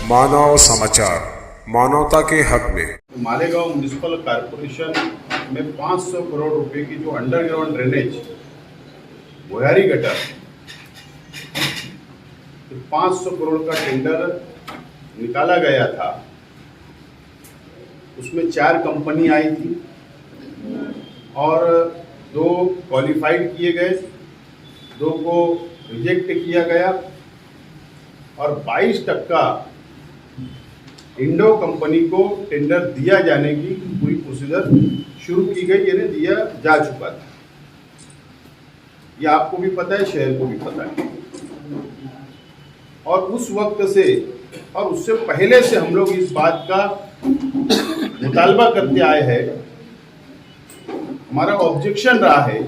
मानव समाचार, मानवता के हक में। मालेगांव म्युनिसिपल कॉरपोरेशन में 500 करोड़ रुपए की जो अंडरग्राउंड ड्रेनेज भोयारी गटर 500 करोड़ का टेंडर निकाला गया था। उसमें 4 कंपनी आई थी और 2 क्वालिफाइड किए गए, 2 को रिजेक्ट किया गया और 22% इंडो कंपनी को टेंडर दिया जाने की पूरी प्रोसीजर शुरू की गई, यानी दिया जा चुका था। ये आपको भी पता है, शहर को भी पता है। और उस वक्त से और उससे पहले से हम लोग इस बात का मुतालबा करते आए हैं, हमारा ऑब्जेक्शन रहा है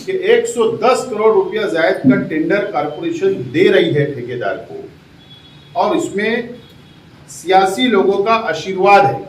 कि 110 करोड़ रुपया जायद का टेंडर कॉरपोरेशन दे रही है ठेकेदार को, और इसमें सियासी लोगों का आशीर्वाद है,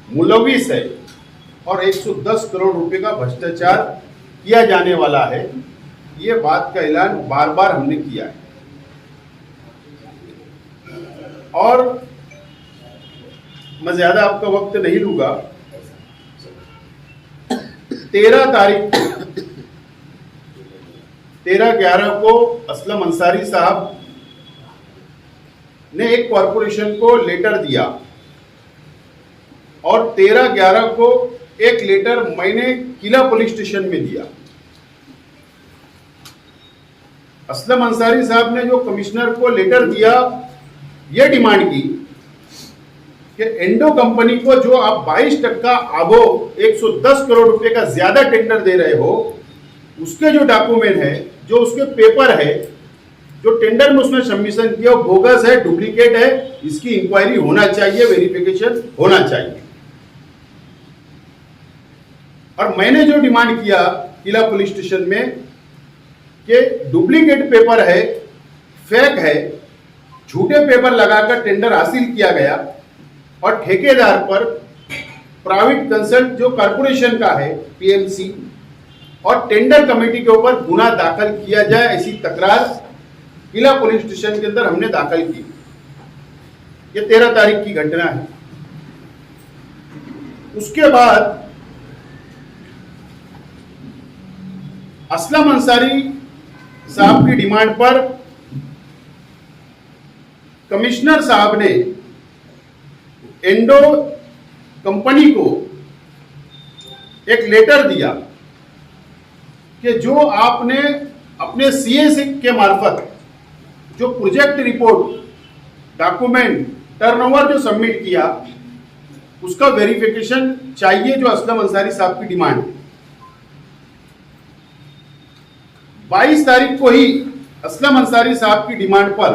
मुलविस है और 110 करोड़ रुपए का भ्रष्टाचार किया जाने वाला है। ये बात का ऐलान बार बार हमने किया है। और मैं ज्यादा आपका वक्त नहीं लूंगा। 13/11 को असलम अंसारी साहब ने एक कॉरपोरेशन को लेटर दिया और 13/11 को एक लेटर मैंने किला पुलिस स्टेशन में दिया। असलम अंसारी साहब ने जो कमिश्नर को लेटर दिया, यह डिमांड की कि इंडो कंपनी को जो आप 22% आबो 110 करोड़ रुपए का ज्यादा टेंडर दे रहे हो, उसके जो डॉक्यूमेंट है, जो उसके पेपर है, जो टेंडर में उसने सबमिशन किया वो बोगस है, डुप्लीकेट है, इसकी इंक्वायरी होना चाहिए, वेरिफिकेशन होना चाहिए। और मैंने जो डिमांड किया किला पुलिस स्टेशन में कि डुप्लीकेट पेपर है, फेक है, झूठे पेपर लगाकर टेंडर हासिल किया गया और ठेकेदार पर प्राइवेट कंसल्ट जो कॉरपोरेशन का है पीएमसी और टेंडर कमेटी के ऊपर गुना दाखिल किया जाए, ऐसी तकरार किला पुलिस स्टेशन के अंदर हमने दाखिल की। ये 13 तारीख की घटना है। उसके बाद असलम अंसारी साहब की डिमांड पर कमिश्नर साहब ने इंडो कंपनी को एक लेटर दिया कि जो आपने अपने सीए के मार्फत जो प्रोजेक्ट रिपोर्ट, डॉक्यूमेंट, टर्नओवर जो सबमिट किया, उसका वेरिफिकेशन चाहिए, जो असलम अंसारी साहब की डिमांड। 22 तारीख को ही असलम अंसारी साहब की डिमांड पर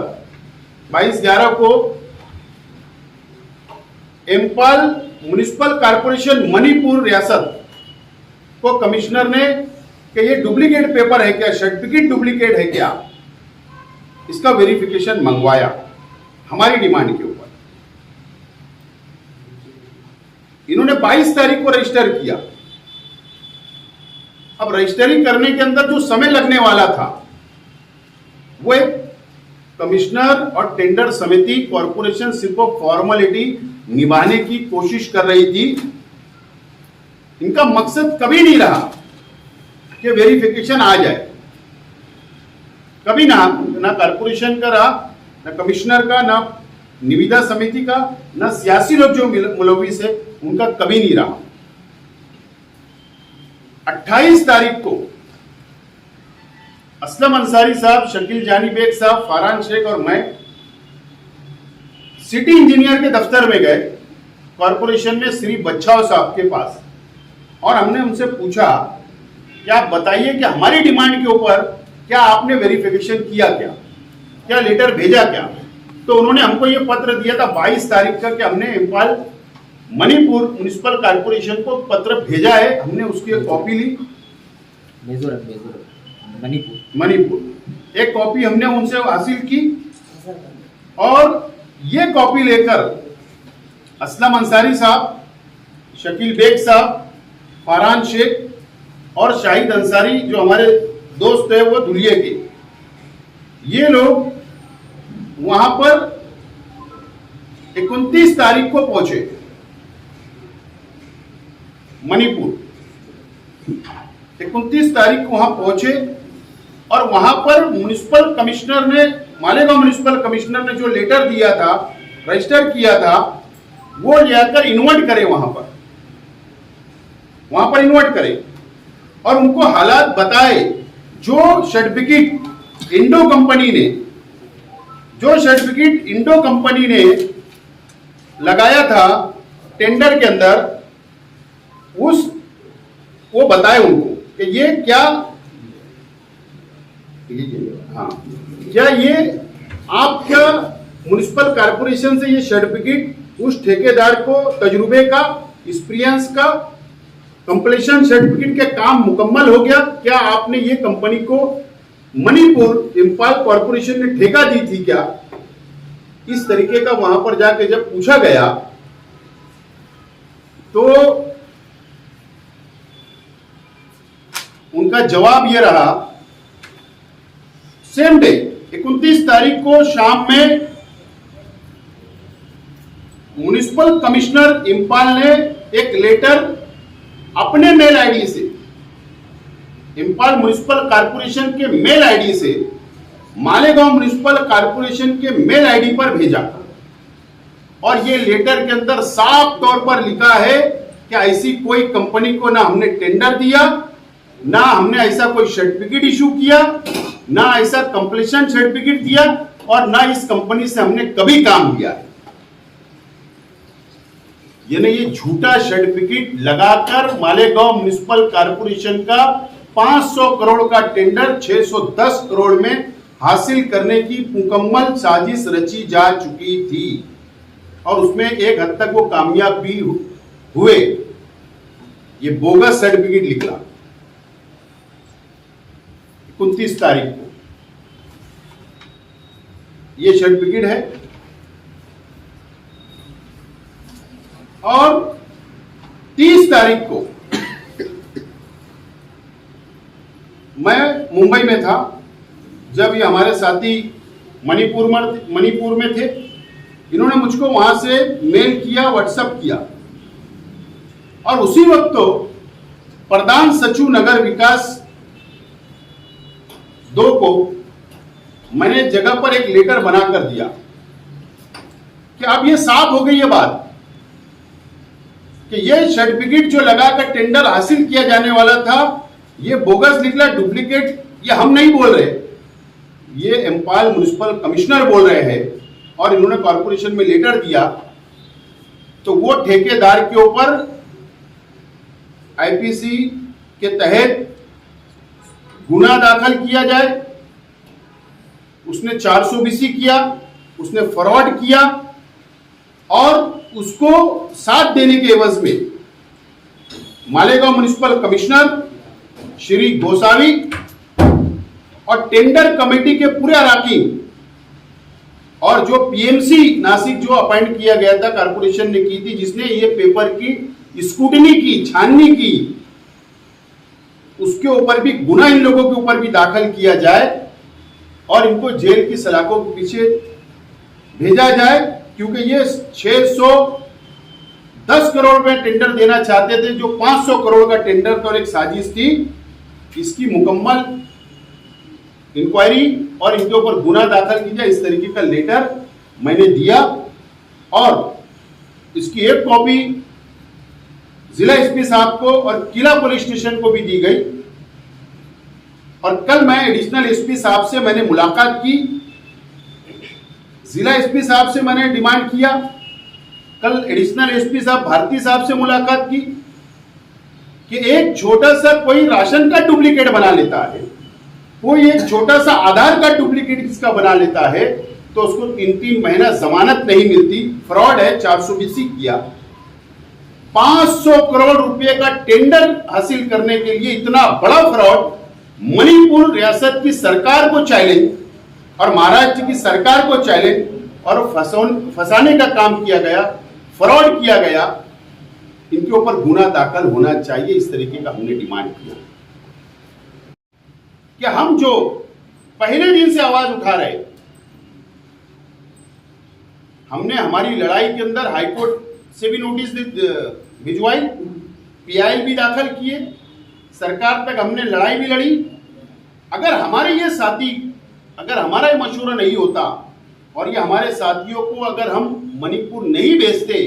22/11 को इम्फाल म्युनिसिपल कॉरपोरेशन मणिपुर रियासत को कमिश्नर ने कि ये डुप्लीकेट पेपर है क्या, सर्टिफिकेट डुप्लीकेट है क्या, इसका वेरिफिकेशन मंगवाया हमारी डिमांड के ऊपर। इन्होंने 22 तारीख को रजिस्टर किया। अब रजिस्टरिंग करने के अंदर जो समय लगने वाला था, वो एक कमिश्नर और टेंडर समिति कॉरपोरेशन सिर्फ फॉर्मेलिटी निभाने की कोशिश कर रही थी। इनका मकसद कभी नहीं रहा कि वेरिफिकेशन आ जाए, कभी ना कॉरपोरेशन का रहा, ना कमिश्नर का, ना निविदा समिति का, ना सियासी लोग जो मुलविस है उनका कभी नहीं रहा। 28 तारीख को असलम अंसारी साहब, शकील जानी बेग साहब, फरहान शेख और मैं सिटी इंजीनियर के दफ्तर में गए, कॉरपोरेशन में श्री बच्छाव साहब के पास, और हमने उनसे पूछा कि आप बताइए कि हमारी डिमांड के ऊपर क्या आपने वेरिफिकेशन किया, क्या लेटर भेजा क्या। तो उन्होंने हमको ये पत्र दिया था 22 तारीख का कि हमने इम्फाल मणिपुर म्युनिसिपल कॉरपोरेशन को पत्र भेजा है। हमने उसकी एक कॉपी ली, मणिपुर एक कॉपी हमने उनसे हासिल की, और ये कॉपी लेकर असलम अंसारी साहब, शकील बेग साहब, फरहान शेख और शाहिद अंसारी जो हमारे दोस्त है वो धुलिये के, ये लोग वहां पर 29 तारीख को पहुंचे मणिपुर। 29 तारीख को वहां पहुंचे और वहां पर म्युनिसिपल कमिश्नर ने, मालेगांव म्युनिसिपल कमिश्नर ने जो लेटर दिया था, रजिस्टर किया था, वो जाकर इन्वर्ट करे वहां पर इन्वर्ट करे और उनको हालात बताए। जो सर्टिफिकेट इंडो कंपनी ने लगाया था टेंडर के अंदर, वो बताए उनको कि ये क्या ये आपका म्युनिसिपल कॉर्पोरेशन से ये सर्टिफिकेट उस ठेकेदार को तजुर्बे का, एक्सपीरियंस का, कंप्लीशन सर्टिफिकेट के काम मुकम्मल हो गया? क्या आपने ये कंपनी को मणिपुर इंफाल कॉर्पोरेशन ने ठेका दी थी क्या? इस तरीके का वहां पर जाके जब पूछा गया तो उनका जवाब ये रहा, सेम डे 29 तारीख को शाम में म्युनिसिपल कमिश्नर इंफाल ने एक लेटर अपने मेल आईडी से, इंफाल म्युनिसिपल कॉर्पोरेशन के मेल आईडी से मालेगांव म्युनिसिपल कॉर्पोरेशन के मेल आईडी पर भेजा और ये लेटर के अंदर साफ तौर पर लिखा है कि ऐसी कोई कंपनी को ना हमने टेंडर दिया, ना हमने ऐसा कोई सर्टिफिकेट इशू किया, ना ऐसा कंप्लीशन सर्टिफिकेट दिया और ना इस कंपनी से हमने कभी काम किया। यानी ये झूठा सर्टिफिकेट लगाकर मालेगांव म्युनिसिपल कॉर्पोरेशन का 500 करोड़ का टेंडर 610 करोड़ में हासिल करने की मुकम्मल साजिश रची जा चुकी थी और उसमें एक हद तक वो कामयाब भी हुए। ये बोगस सर्टिफिकेट निकला 29 तारीख को, ये सर्टिफिकेट है। और 30 तारीख को मैं मुंबई में था जब ये हमारे साथी मणिपुर में थे। इन्होंने मुझको वहां से मेल किया, व्हाट्सएप किया और उसी वक्त तो प्रधान सचिव नगर विकास 2 को मैंने जगह पर एक लेटर बनाकर दिया कि अब ये साफ हो गई ये बात कि ये सर्टिफिकेट जो लगाकर टेंडर हासिल किया जाने वाला था ये बोगस निकला, डुप्लीकेट। ये हम नहीं बोल रहे, ये इंफाल म्युनिसिपल कमिश्नर बोल रहे हैं और इन्होंने कॉर्पोरेशन में लेटर दिया तो वो ठेकेदार के ऊपर आईपीसी के तहत गुना दाखिल किया जाए। उसने 420 किया, उसने फ्रॉड किया और उसको साथ देने के एवज में मालेगांव म्युनिसिपल कमिश्नर श्री गोसावी और टेंडर कमेटी के पूरे अराकीन और जो पीएमसी नासिक जो अपॉइंट किया गया था कॉर्पोरेशन ने की थी, जिसने ये पेपर की स्क्रूटनी की, छाननी की, उसके ऊपर भी गुना इन लोगों के ऊपर भी दाखिल किया जाए और इनको जेल की सलाखों के पीछे भेजा जाए, क्योंकि ये 610 करोड़ में टेंडर देना चाहते थे जो 500 करोड़ का टेंडर तो एक साजिश थी। इसकी मुकम्मल इंक्वायरी और इनके ऊपर गुना दाखिल की जाए, इस तरीके का लेटर मैंने दिया और इसकी एक कॉपी जिला एसपी साहब को और किला पुलिस स्टेशन को भी दी गई। और कल मैं एडिशनल एसपी साहब से मैंने मुलाकात की, जिला एसपी साहब से मैंने डिमांड किया, कल एडिशनल एसपी साहब भारती साहब से मुलाकात की कि एक छोटा सा कोई राशन का डुप्लीकेट बना लेता है, कोई एक छोटा सा आधार कार्ड डुप्लीकेट किसका बना लेता है तो उसको 3-3 महीना जमानत नहीं मिलती, फ्रॉड है, 420 किया। 500 करोड़ रुपए का टेंडर हासिल करने के लिए इतना बड़ा फ्रॉड, मणिपुर रियासत की सरकार को चैलेंज और महाराष्ट्र की सरकार को चैलेंज और फंसाने का काम किया गया, फ्रॉड किया गया। इनके ऊपर गुना दाखिल होना चाहिए, इस तरीके का हमने डिमांड किया कि हम जो पहले दिन से आवाज उठा रहे, हमने हमारी लड़ाई के अंदर हाईकोर्ट से भी नोटिस भिजवाई, पीआईएल भी दाखिल किए, सरकार तक हमने लड़ाई भी लड़ी। अगर हमारे ये साथी, अगर हमारा ये मशवरा नहीं होता और ये हमारे साथियों को अगर हम मणिपुर नहीं भेजते,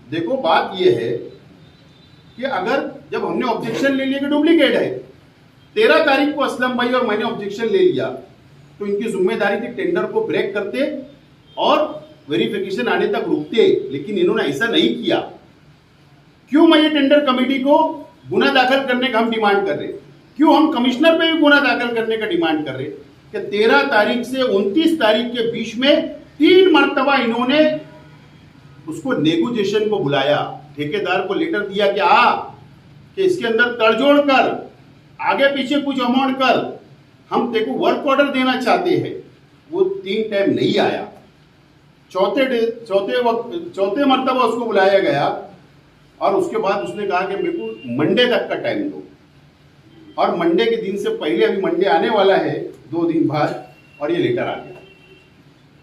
देखो बात ये है कि अगर जब हमने ऑब्जेक्शन ले लिया कि डुप्लीकेट है, 13 तारीख को असलम भाई और मैंने ऑब्जेक्शन ले लिया, तो इनकी जिम्मेदारी थी टेंडर को ब्रेक करते और वेरिफिकेशन आने तक रुकते, लेकिन इन्होंने ऐसा नहीं किया। क्यों मैं ये टेंडर कमेटी को गुना दाखिल करने का हम डिमांड कर रहे, क्यों हम कमिश्नर पे भी गुना दाखिल करने का डिमांड कर रहे कि 13 तारीख से 29 तारीख के बीच में 3 मरतबा इन्होंने उसको नेगोशिएशन को बुलाया, ठेकेदार को लेटर दिया कि इसके अंदर तड़जोड़ कर, आगे पीछे कुछ अमाउंट कर, हम तेको वर्क ऑर्डर देना चाहते हैं। वो 3 टाइम नहीं आया, चौथे मरतबा उसको बुलाया गया और उसके बाद उसने कहा कि मेरे को मंडे तक का टाइम दो, और मंडे के दिन से पहले, अभी मंडे आने वाला है 2 दिन बाद, और ये लेटर आ गया।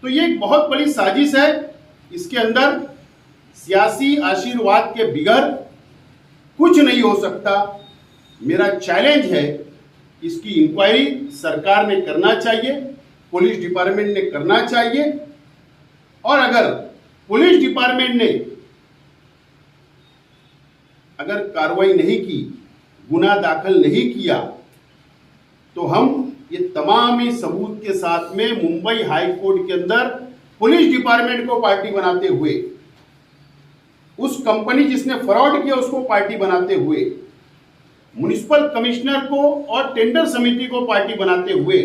तो ये एक बहुत बड़ी साजिश है, इसके अंदर सियासी आशीर्वाद के बिगैर कुछ नहीं हो सकता। मेरा चैलेंज है, इसकी इंक्वायरी सरकार ने करना चाहिए, पुलिस डिपार्टमेंट ने करना चाहिए, और अगर पुलिस डिपार्टमेंट ने अगर कार्रवाई नहीं की, गुना दाखिल नहीं किया, तो हम ये तमाम ही सबूत के साथ में मुंबई हाई कोर्ट के अंदर पुलिस डिपार्टमेंट को पार्टी बनाते हुए, उस कंपनी जिसने फ्रॉड किया उसको पार्टी बनाते हुए, म्युनिसिपल कमिश्नर को और टेंडर समिति को पार्टी बनाते हुए,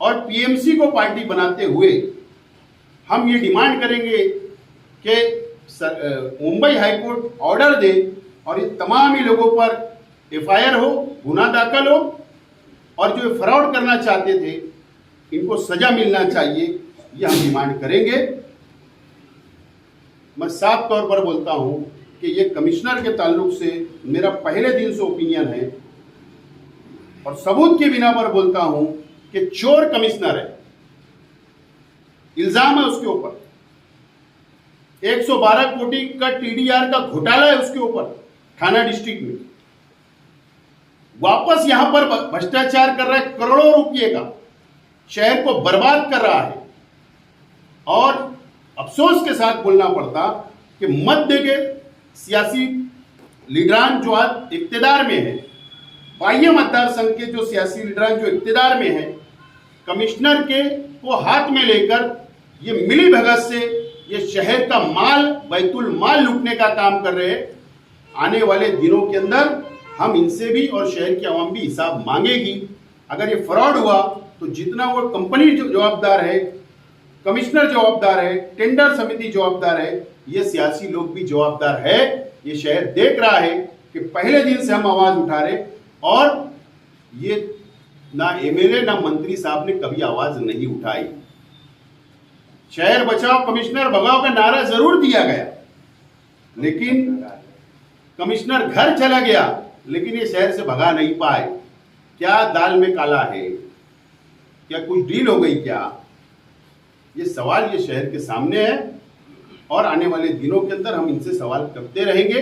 और पीएमसी को पार्टी बनाते हुए हम ये डिमांड करेंगे कि मुंबई हाई कोर्ट ऑर्डर दे और ये तमाम ही लोगों पर एफआईआर हो, गुना दाखिल हो, और जो फ्रॉड करना चाहते थे इनको सजा मिलना चाहिए, ये हम डिमांड करेंगे। मैं साफ तौर पर बोलता हूं कि ये कमिश्नर के ताल्लुक से मेरा पहले दिन से ओपिनियन है, और सबूत के बिना पर बोलता हूं कि चोर कमिश्नर है, इल्जाम है उसके ऊपर, 112 कोटी का टीडीआर का घोटाला है उसके ऊपर थाना डिस्ट्रिक्ट में, वापस यहां पर भ्रष्टाचार कर रहा है, करोड़ों रुपए का, शहर को बर्बाद कर रहा है। और अफसोस के साथ बोलना पड़ता कि मध्य के सियासी लीडरान जो आज इक्तिदार में है, बाह्य मतदार संघ के जो सियासी लीडरान जो इक्तिदार में है, कमिश्नर के को हाथ में लेकर ये मिली भगत से ये शहर का माल, बैतुल माल लूटने का काम कर रहे हैं। आने वाले दिनों के अंदर हम इनसे भी और शहर की आवाम भी हिसाब मांगेगी। अगर ये फ्रॉड हुआ तो जितना वो कंपनी जवाबदार है, कमिश्नर जवाबदार है, टेंडर समिति जवाबदार है, ये सियासी लोग भी जवाबदार है। ये शहर देख रहा है कि पहले दिन से हम आवाज उठा रहे, और ये ना एमएलए ना मंत्री साहब ने कभी आवाज नहीं उठाई। शहर बचाओ कमिश्नर भगाओ का नारा जरूर दिया गया, लेकिन कमिश्नर घर चला गया, लेकिन ये शहर से भगा नहीं पाए। क्या दाल में काला है? क्या कुछ डील हो गई क्या? ये सवाल ये शहर के सामने है, और आने वाले दिनों के अंदर हम इनसे सवाल करते रहेंगे।